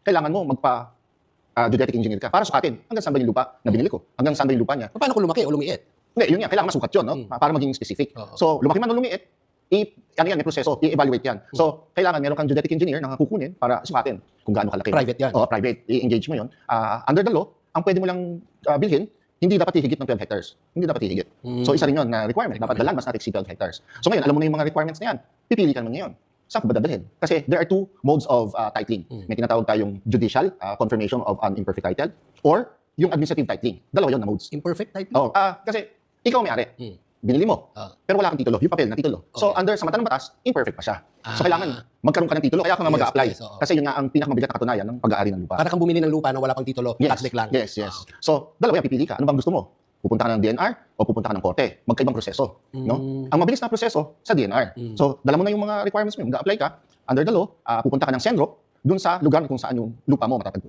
kailangan mo geodetic engineer ka para sukatin hanggang saan ba yung lupa na binili ko, hanggang saan ba yung lupa niya. Paano kung lumaki o lumiit? Hindi, yun nga, kailangan masukat yun, no? Para maging specific. So, lumaki man o lumiit, may proseso, i-evaluate yan. So, kailangan meron kang geodetic engineer na kukunin para sukatin kung gaano kalaki. Private yan. Oo, private. I-engage mo yun. Under the law, ang pwede mo lang bilhin, hindi dapat hihigit ng 12 hectares. Hindi dapat hihigit. So, isa rin yun na requirement. Dapat the land must not exceed 12 hectares. So, ngayon, alam mo na yung mga requirements na yan. Pipili ka naman ngayon. Saan ko ba dadalhin? Kasi there are two modes of titling. May tinatawag tayong judicial confirmation of an imperfect title or yung administrative titling. Dalawa yun na modes. Imperfect titling? Oh, kasi ikaw may-ari. Binili mo. Pero wala kang titulo, yung papel na titulo. So under sa mata ng batas, imperfect pa siya. So kailangan magkaroon ka ng titulo, kaya ka nga mag-a-apply. Kasi yun nga ang pinakamabigat na katunayan ng pag-aari ng lupa. Para kang bumili ng lupa na wala pang titulo, tax declarant. Yes. So dalawa yan, pipili ka. Ano bang gusto mo? Pupunta ka ng DNR o pupunta ka ng korte? Magkaibang proseso. No? Ang mabilis na proseso sa DNR. So dala mo na yung mga requirements mo, mag-a-apply ka, under the law, pupunta ka ng Senro, dun sa lugar kung saan yung lupa mo matatagpuan.